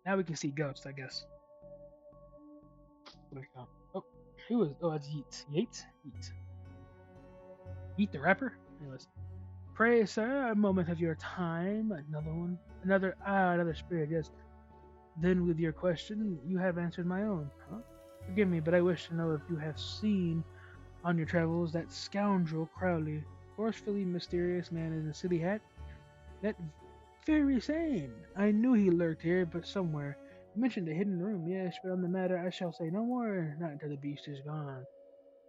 Now we can see ghosts, I guess. What do we count? Oh, who is? Oh, that's Yeats. Yates? Yeats. Yeet the rapper? Anyways. Pray, sir, a moment of your time. Another one. Another spirit, yes. Then, with your question, you have answered my own. Huh? Forgive me, but I wish to know if you have seen on your travels that scoundrel Crowley, forcefully mysterious man in a silly hat. That very same. I knew he lurked here, but somewhere. You mentioned a hidden room, yes, but on the matter I shall say no more, not until the beast is gone.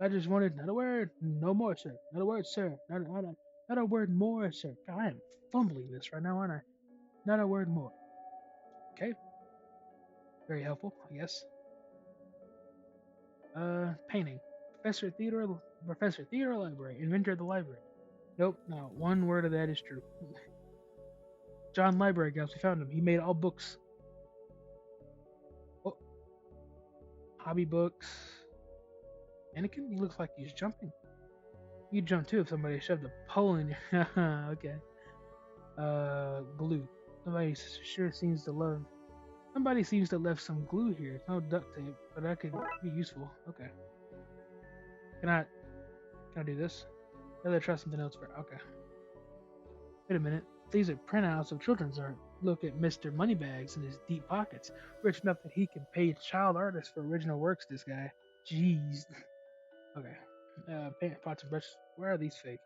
I just wanted not a word, no more, sir. Not a word, sir. Not a word more, sir. God, I am fumbling this right now, aren't I? Not a word more. Okay, very helpful, I guess. Painting. Professor Theodore Library, inventor of the library. Nope, not one word of that is true. John Library, guys, we found him. He made all books. Oh, hobby books. Anakin? He looks like he's jumping. You'd jump too if somebody shoved a pole in you. Okay. Glue. Somebody sure seems to love. Somebody seems to have left some glue here. It's no duct tape, but that could be useful. Okay. Can I? Can I do this? I'd try something else for. Okay. Wait a minute. These are printouts of children's art. Look at Mr. Moneybags in his deep pockets. Rich enough that he can pay child artists for original works, this guy. Jeez. Okay. Paint pots and brushes. Where are these fake?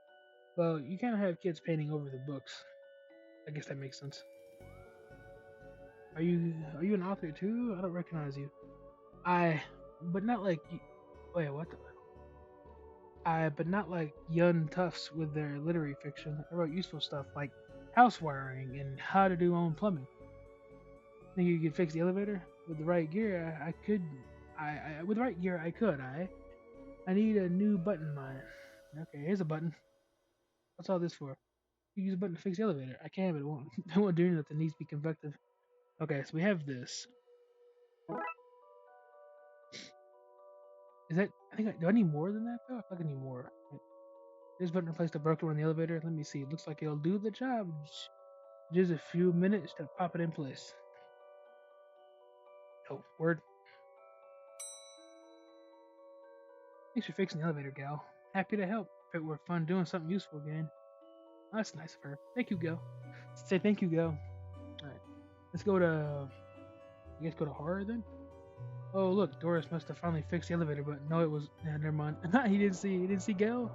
Well, you can't have kids painting over the books. I guess that makes sense. Are you an author too? I don't recognize you. But not like wait, what the? But not like young toughs with their literary fiction. I wrote useful stuff like house wiring and how to do own plumbing. Think you could fix the elevator with the right gear? I could. With the right gear I could. I need a new button mine. Okay, here's a button. What's all this for? You use a button to fix the elevator. I can, but it won't. It won't do anything. It needs to be convective. Okay, so we have this. Is that? I think. Do I need more than that though? I feel like I need more. This button replaced the broken one in the elevator. Let me see. It looks like it'll do the job. Just a few minutes to pop it in place. Oh, word. Thanks for fixing the elevator, gal. Happy to help. If it were fun doing something useful again. Oh, that's nice of her. Thank you, gal. Say thank you, gal. Alright. Let's go to. I guess go to horror then? Oh, look. Doris must have finally fixed the elevator, but no, it was. Nah, never mind. He didn't see. He didn't see Gail?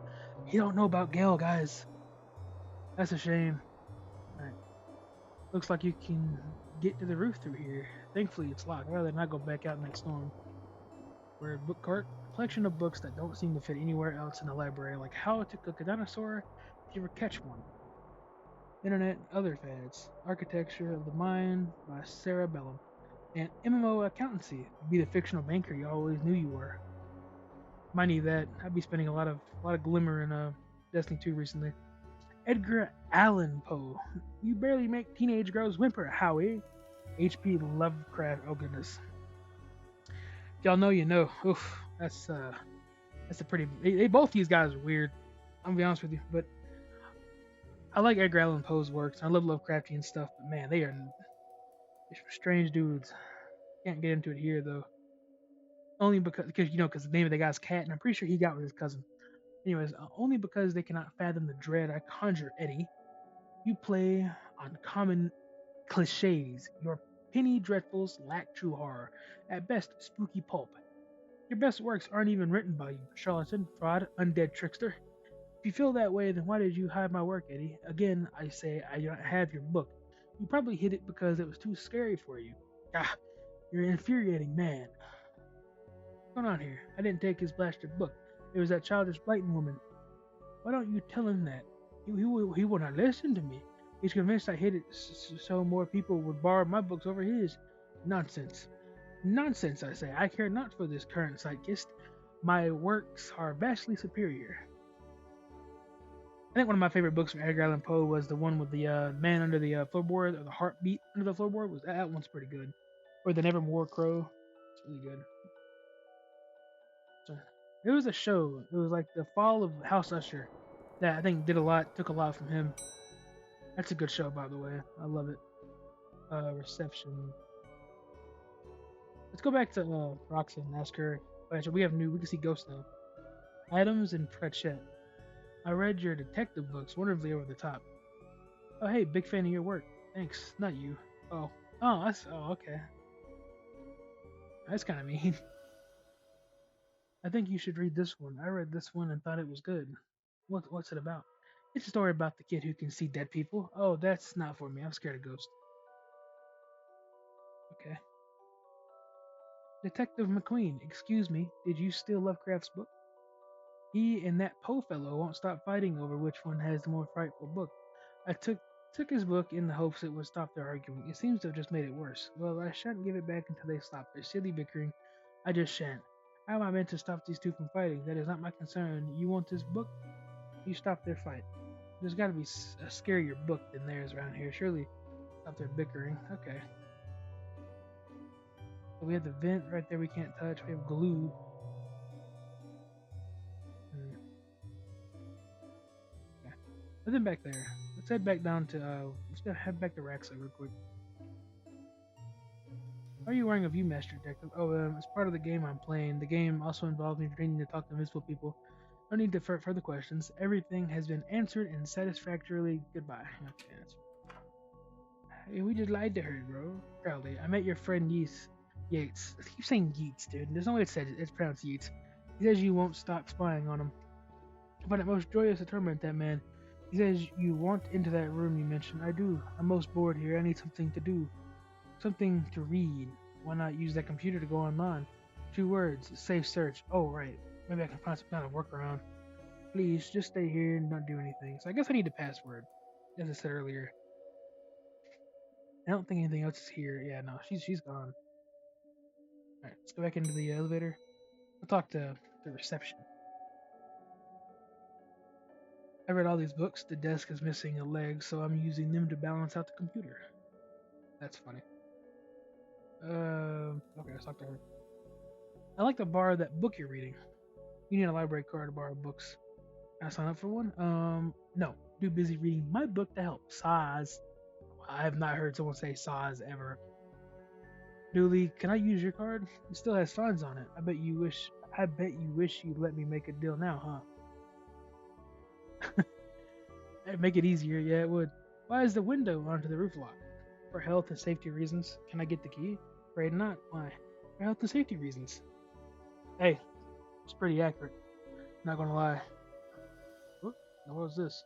He don't know about Gail, guys. That's a shame. Alright. Looks like you can get to the roof through here. Thankfully, it's locked. I'd rather not go back out in that storm. We're a book cart. A collection of books that don't seem to fit anywhere else in the library, like How to Cook a Dinosaur if you ever catch one. Internet, other fads. Architecture of the Mind by Sarah Bellum. And MMO Accountancy. Be the fictional banker you always knew you were. Might need that. I'd be spending a lot of glimmer in Destiny 2 recently. Edgar Allan Poe. You barely make teenage girls whimper, Howie. H.P. Lovecraft. Oh goodness. If y'all know, you know. Oof. That's a pretty. Both these guys are weird. I'm gonna be honest with you, but I like Edgar Allan Poe's works. I love Lovecraftian stuff, but man, they're strange dudes. Can't get into it here though. Only because because the name of the guy's Cat, and I'm pretty sure he got with his cousin. Anyways, only because they cannot fathom the dread I conjure, Eddie. You play on common cliches. Your penny dreadfuls lack true horror. At best, spooky pulp. Your best works aren't even written by you, charlatan, fraud, undead trickster. If you feel that way, then why did you hide my work, Eddie? Again, I say I don't have your book. You probably hid it because it was too scary for you. Ah, you're an infuriating man. What's going on here? I didn't take his blasted book. It was that childish Blighton woman. Why don't you tell him that? He will not listen to me. He's convinced I hid it so more people would borrow my books over his. Nonsense. Nonsense, I say. I care not for this current psychist. My works are vastly superior. I think one of my favorite books from Edgar Allan Poe was the one with the man under the floorboard, or the heartbeat under the floorboard. That one's pretty good. Or the Nevermore Crow. It's really good. So, it was a show. It was like the fall of House Usher that I think took a lot from him. That's a good show, by the way. I love it. Reception. Let's go back to Roxanne and ask her. Oh, actually, we can see ghosts now. Adams and Pratchett. I read your detective books, wonderfully over the top. Oh, hey, big fan of your work. Thanks, not you. Oh, okay. That's kind of mean. I think you should read this one. I read this one and thought it was good. What's it about? It's a story about the kid who can see dead people. Oh, that's not for me. I'm scared of ghosts. Okay. Detective McQueen, excuse me, did you steal Lovecraft's book? He and that Poe fellow won't stop fighting over which one has the more frightful book. I took his book in the hopes it would stop their arguing. It seems to have just made it worse. Well, I shan't give it back until they stop their silly bickering. I just shan't. How am I meant to stop these two from fighting? That is not my concern. You want this book? You stop their fight. There's got to be a scarier book than theirs around here. Surely stop their bickering. Okay. So we have the vent right there we can't touch. We have glue. Hmm, okay. Nothing back there. Let's head back down to head back to Raxa real quick. Why are you wearing a view master, Detective? Oh, it's part of the game I'm playing. The game also involves me pretending to talk to invisible people. No need to further questions. Everything has been answered and satisfactorily. Goodbye. Okay, hey, we just lied to her, bro. Proudly. I met your friend Yates. I keep saying Yeats, dude. There's no way it's pronounced Yeats. He says you won't stop spying on him. I find it most joyous to torment that man. He says you want into that room you mentioned. I do. I'm most bored here. I need something to do. Something to read. Why not use that computer to go online? 2 words. Safe search. Oh, right. Maybe I can find some kind of workaround. Please, just stay here and don't do anything. So I guess I need a password, as I said earlier. I don't think anything else is here. Yeah, no, she's gone. All right, let's go back into the elevator. I'll talk to the reception. I read all these books. The desk is missing a leg, so I'm using them to balance out the computer. That's funny. Okay, let's talk to her. I like to borrow that book you're reading. You need a library card to borrow books. Can I sign up for one? No. Too busy reading my book to help. Size. I have not heard someone say size ever. Dooley, can I use your card? It still has signs on it. I bet you wish you'd let me make a deal now, huh? It'd make it easier, yeah it would. Why is the window onto the roof locked? For health and safety reasons. Can I get the key? Afraid not. Why? For health and safety reasons. Hey, it's pretty accurate. Not gonna lie. Oh, what was this?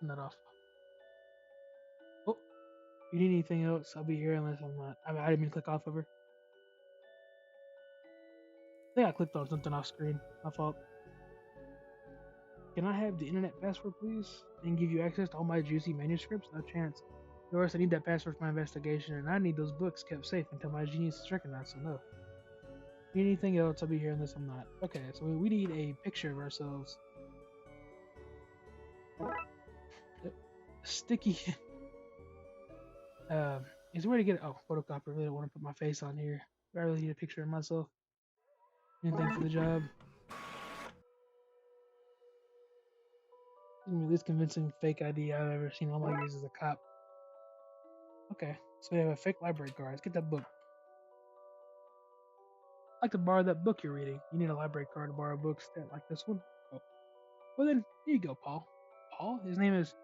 Turn that off. Oh, if you need anything else, I'll be here unless I'm not. I didn't mean to click off of her. I think I clicked on something off screen. My fault. Can I have the internet password, please? And give you access to all my juicy manuscripts? No chance. Doris, I need that password for my investigation, and I need those books kept safe until my genius is recognized, so no. Need anything else, I'll be here unless I'm not. Okay, so we need a picture of ourselves. Sticky. Is there a way to get it? Oh, photocopy. I really don't want to put my face on here. I really need a picture of myself. Anything for the job. Give me the least convincing fake ID I've ever seen all my years as a cop. Okay, so we have a fake library card. Let's get that book. I'd like to borrow that book you're reading. You need a library card to borrow books that like this one. Oh, well then, here you go, Paul. Paul? His name is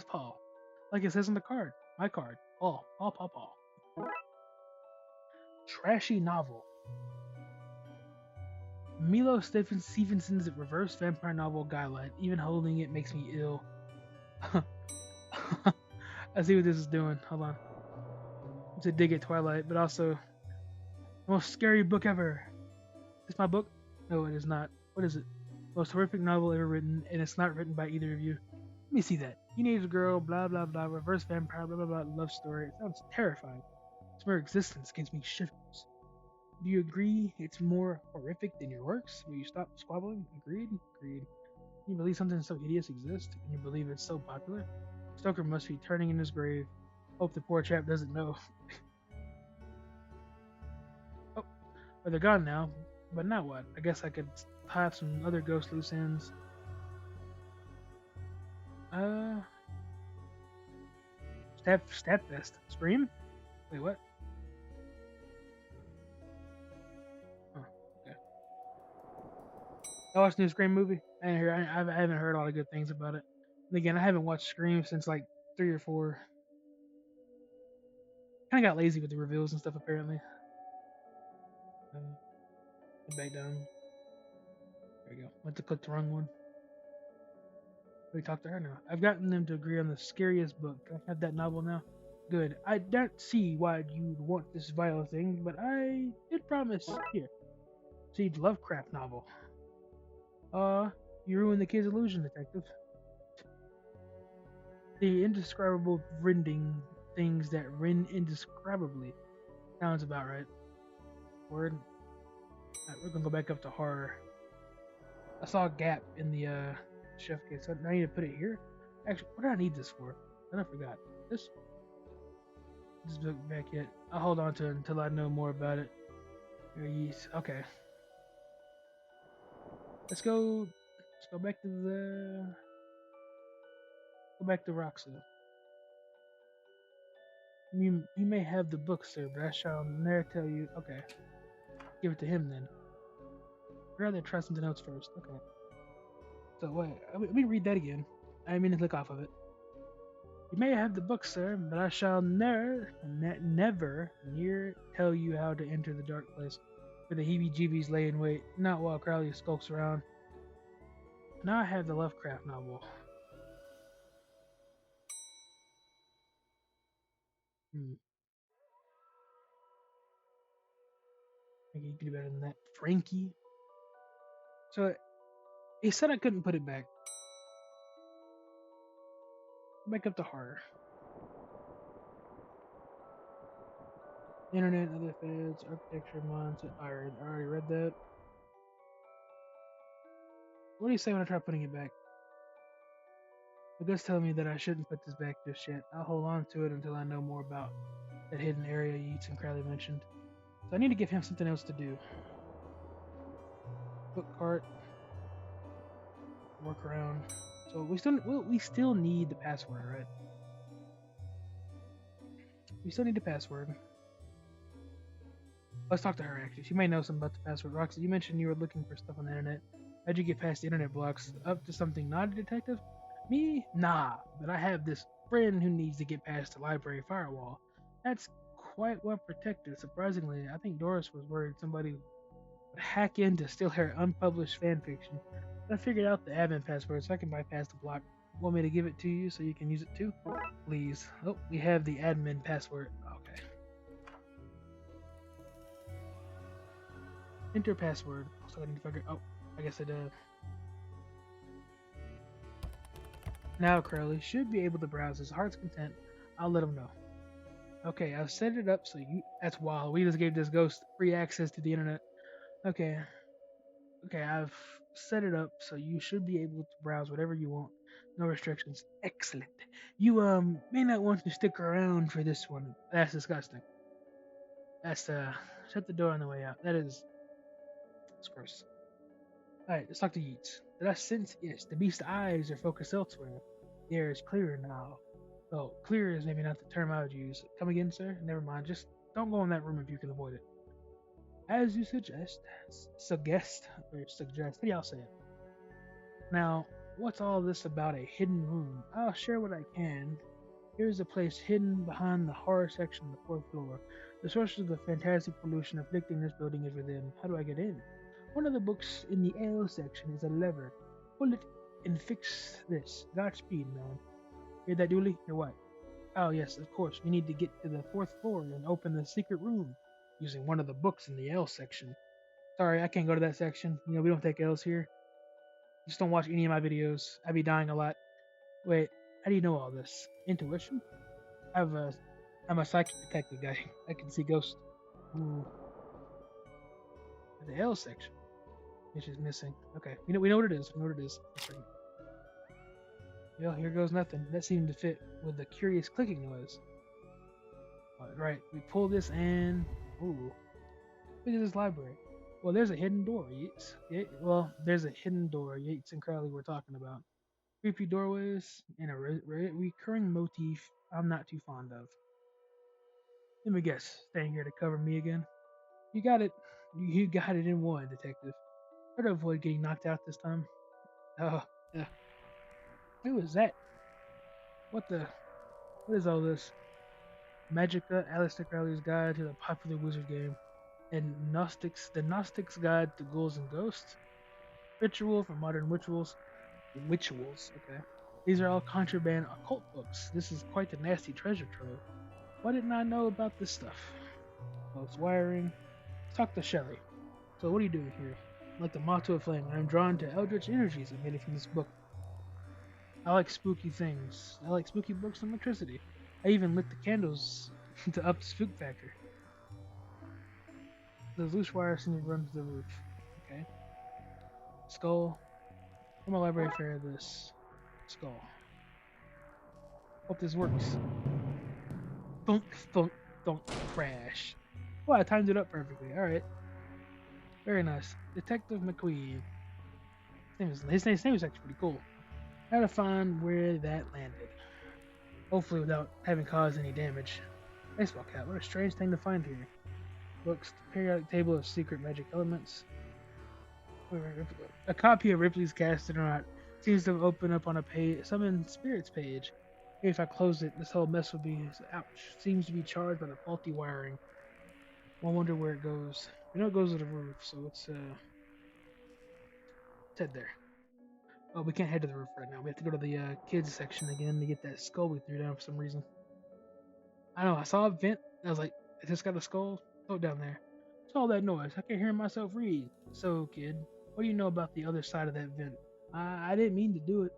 Paul. Like it says on the card. My card. Paul. Paul, Paul, Paul. Trashy novel. Milo Stevenson's reverse vampire novel guideline. Even holding it makes me ill. I see what this is doing. Hold on. It's a dig at Twilight, but also the most scary book ever. Is this my book? No, it is not. What is it? Most horrific novel ever written, and it's not written by either of you. Let me see that. Teenage girl, blah blah blah, reverse vampire, blah blah blah, love story. It sounds terrifying. Its mere existence gives me shivers. Do you agree it's more horrific than your works? Will you stop squabbling? Agreed? Agreed. Can you believe something so hideous exists? Can you believe it's so popular? Stoker must be turning in his grave. Hope the poor chap doesn't know. Oh, well, they're gone now. But now what? I guess I could have some other ghost loose ends. Uh, stab fest. Scream? Wait, what? I watched the new Scream movie. I haven't heard a lot of good things about it. And again, I haven't watched Scream since like 3 or 4. Kind of got lazy with the reveals and stuff. Apparently, back down. There we go. Went to click the wrong one. We talk to her now. I've gotten them to agree on the scariest book. I have that novel now. Good. I don't see why you'd want this vile thing, but I did promise. Here, see the Lovecraft novel. Uh, you ruined the kid's illusion, detective. The indescribable rending things that rend indescribably. Sounds about right. Word. Alright, we're gonna go back up to horror. I saw a gap in the chef case, so I need to put it here. Actually, what do I need this for? I forgot. This book back yet. I'll hold on to it until I know more about it. Yeast. Okay. Let's go. Let's go back to the. Go back to Roxa. You may have the book, sir, but I shall ne'er tell you. Okay. Give it to him then. I'd rather try something else first. Okay. So wait, let me read that again. I mean to click off of it. You may have the book, sir, but I shall never near tell you how to enter the dark place where the heebie-jeebies lay in wait, not while Crowley skulks around. Now I have the Lovecraft novel. I think you can do better than that. Frankie. So he said I couldn't put it back. Back up to horror. Internet, other feds, architecture, mindset. I already read that. What do you say when I try putting it back? But that's telling me that I shouldn't put this back just yet. I'll hold on to it until I know more about that hidden area Yeats and Crowley mentioned. So I need to give him something else to do. Book cart. Work around. So we still need the password, right? We still need the password. Let's talk to her actually. She may know something about the password. Roxy, you mentioned you were looking for stuff on the internet. How'd you get past the internet blocks? Up to something not a detective? Me? Nah, but I have this friend who needs to get past the library firewall. That's quite well protected. Surprisingly, I think Doris was worried somebody would hack in to steal her unpublished fan fiction. But I figured out the admin password so I can bypass the block. Want me to give it to you so you can use it too? Please. Oh, we have the admin password. Okay. Enter password. So I need to figure. Oh, I guess I did. Now Crowley should be able to browse his heart's content. I'll let him know. Okay, I've set it up so you. That's wild. We just gave this ghost free access to the internet. Okay. Okay, I've set it up so you should be able to browse whatever you want. No restrictions. Excellent. You may not want to stick around for this one. That's disgusting. That's shut the door on the way out. That's gross. Alright, let's talk to Yeats. Did I sense? Yes, the beast's eyes are focused elsewhere. The air is clearer now. Oh, clear is maybe not the term I would use. Come again, sir? Never mind. Just don't go in that room if you can avoid it. As you suggest. Suggest? Or suggest. How do y'all say it? Now, what's all this about a hidden room? I'll share what I can. Here's a place hidden behind the horror section of the fourth floor. The source of the fantastic pollution afflicting this building is within. How do I get in? One of the books in the ale section is a lever. Pull it and fix this. Godspeed, man. Hear that, Dooley? Or what? Oh, yes, of course. We need to get to the fourth floor and open the secret room using one of the books in the ale section. Sorry, I can't go to that section. You know, we don't take L's here. Just don't watch any of my videos. I'd be dying a lot. Wait, how do you know all this? Intuition? I'm a psychic detective guy. I can see ghosts. Ooh. The L section. Which is missing. Okay. We know what it is. We know what it is. Well, here goes nothing. That seemed to fit with the curious clicking noise. Alright, we pull this and ooh. Look at this library. Well, there's a hidden door, Yates. There's a hidden door Yates and Crowley were talking about. Creepy doorways and a recurring motif I'm not too fond of. Let me guess, staying here to cover me again? You got it. You got it in one, detective. Try to avoid getting knocked out this time. Oh, yeah. Who was that? What the? What is all this? Magica, Aleister Crowley's Guide to the Popular Wizard Game, and The Gnostic's Guide to Ghouls and Ghosts, Ritual for Modern Rituals, okay. These are all contraband occult books. This is quite the nasty treasure trove. Why didn't I know about this stuff? Well, it's wiring. Let's talk to Shelley. So what are you doing here? Like the moth to a flame, I'm drawn to eldritch energies emitted from this book. I like spooky things. I like spooky books and electricity. I even lit the candles to up the spook factor. The loose wire seems to run to the roof. Okay. Skull. I'm a library fair of this. Skull. Hope this works. Thunk, thunk, thunk, crash. Well, I timed it up perfectly. Alright. Very nice. Detective McQueen. His name is actually pretty cool. How to find where that landed. Hopefully without having caused any damage. Baseball cap. What a strange thing to find here. Books. Periodic table of secret magic elements. A copy of Ripley's Gastronaut seems to open up on a page, Summon Spirits page. Maybe if I close it, this whole mess would be, ouch, seems to be charged by the faulty wiring. I wonder where it goes. We know it goes to the roof, so let's head there. Oh, we can't head to the roof right now. We have to go to the kids section again to get that skull we threw down for some reason. I know, I saw a vent. I was like, is this got a skull? Oh, down there. What's all that noise? I can't hear myself read. So, kid, what do you know about the other side of that vent? I didn't mean to do it.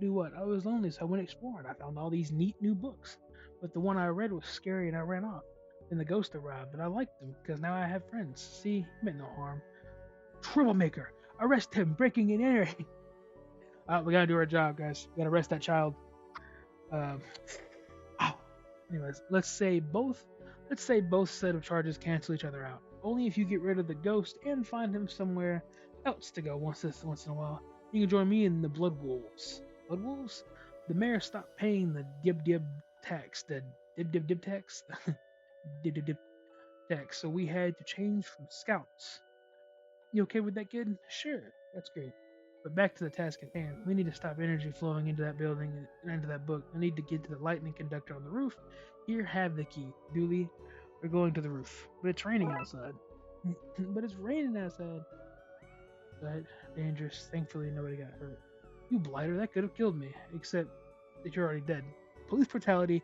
Do what? I was lonely, so I went exploring. I found all these neat new books. But the one I read was scary and I ran off. Then the ghost arrived, but I liked them because now I have friends. See, he meant no harm. Troublemaker! Arrest him! Breaking and entering! We gotta do our job, guys. We gotta arrest that child. Uh, Anyways, let's say both set of charges cancel each other out. Only if you get rid of the ghost and find him somewhere else to go once in a while. You can join me in the Blood Wolves. Blood Wolves? The mayor stopped paying the dib tax. The dib tax? dib tax. So we had to change from scouts. You okay with that, kid? Sure, that's great. But back to the task at hand. We need to stop energy flowing into that building and into that book. I need to get to the lightning conductor on the roof. Here, have the key. Dooley, we're going to the roof. But it's raining outside. But it's raining outside. But dangerous. Thankfully, nobody got hurt. You blighter, that could have killed me. Except that you're already dead. Police brutality,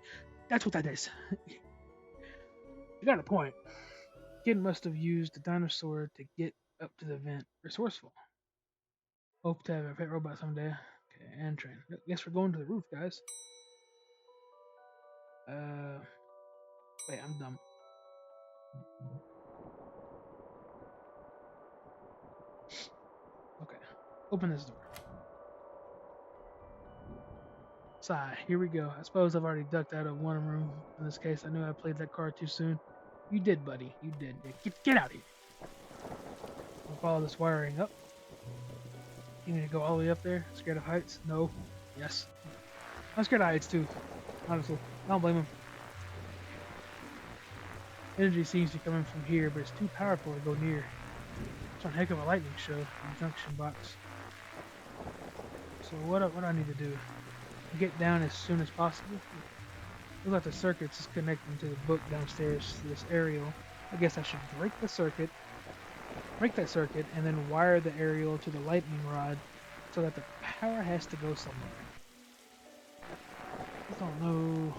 that's what that is. You got a point. Kid must have used the dinosaur to get up to the vent. Resourceful. Hope to have a pet robot someday. Okay, and train. Guess we're going to the roof, guys. Wait, I'm dumb. Okay, open this door. Sigh, here we go. I suppose I've already ducked out of one room. In this case, I knew I played that card too soon. You did, buddy. You did. Get out of here. I'll follow this wiring up. You need to go all the way up there? Scared of heights? No. Yes. I'm scared of heights too. Honestly. I don't blame him. Energy seems to be coming from here, but it's too powerful to go near. It's one heck of a lightning show in the junction box. So what do I need to do? Get down as soon as possible? Looks like the circuits is connecting to the book downstairs to this aerial. I guess I should break that circuit, and then wire the aerial to the lightning rod so that the power has to go somewhere. I don't know.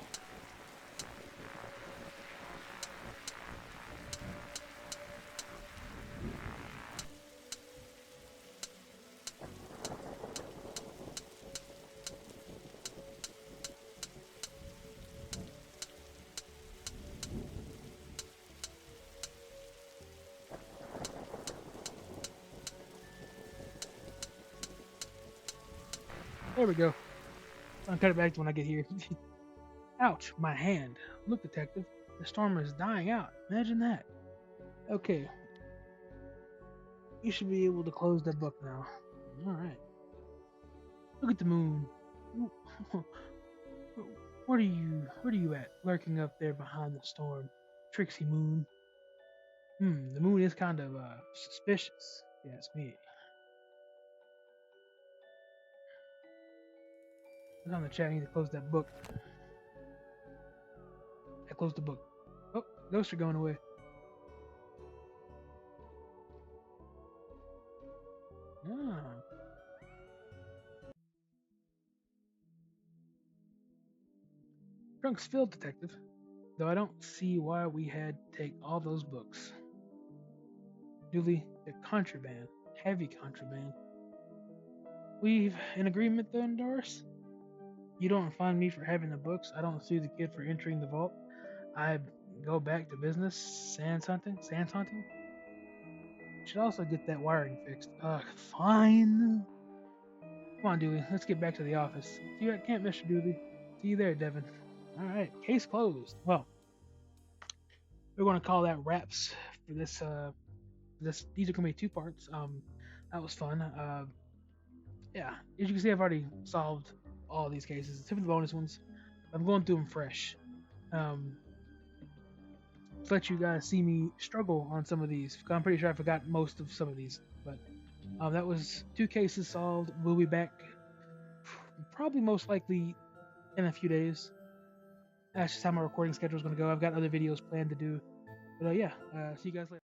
There we go. I'll cut it back to when I get here. Ouch, my hand. Look, detective, the storm is dying out. Imagine that. Okay. You should be able to close that book now. Alright. Look at the moon. What are you at? Lurking up there behind the storm. Trixie moon. The moon is kind of suspicious. Yeah, it's me. It's on the chat. I need to close that book. I closed the book. Oh, ghosts are going away. Ah. Trunk's filled, Detective. Though I don't see why we had to take all those books. Dooley, they're contraband. Heavy contraband. We've an agreement then, Doris? You don't fine me for having the books. I don't sue the kid for entering the vault. I go back to business. Sands hunting? Sands hunting? Should also get that wiring fixed. Fine. Come on, Dooley. Let's get back to the office. See you at camp, Mr. Dooley. See you there, Devin. All right. Case closed. Well, we're going to call that wraps for this. These are going to be 2 parts. That was fun. Yeah. As you can see, I've already solved all these cases, except for the bonus ones. I'm going through them fresh. To let you guys see me struggle on some of these. I'm pretty sure I forgot most of some of these, but that was 2 cases solved. We'll be back probably most likely in a few days. That's just how my recording schedule is going to go. I've got other videos planned to do. But yeah, see you guys later.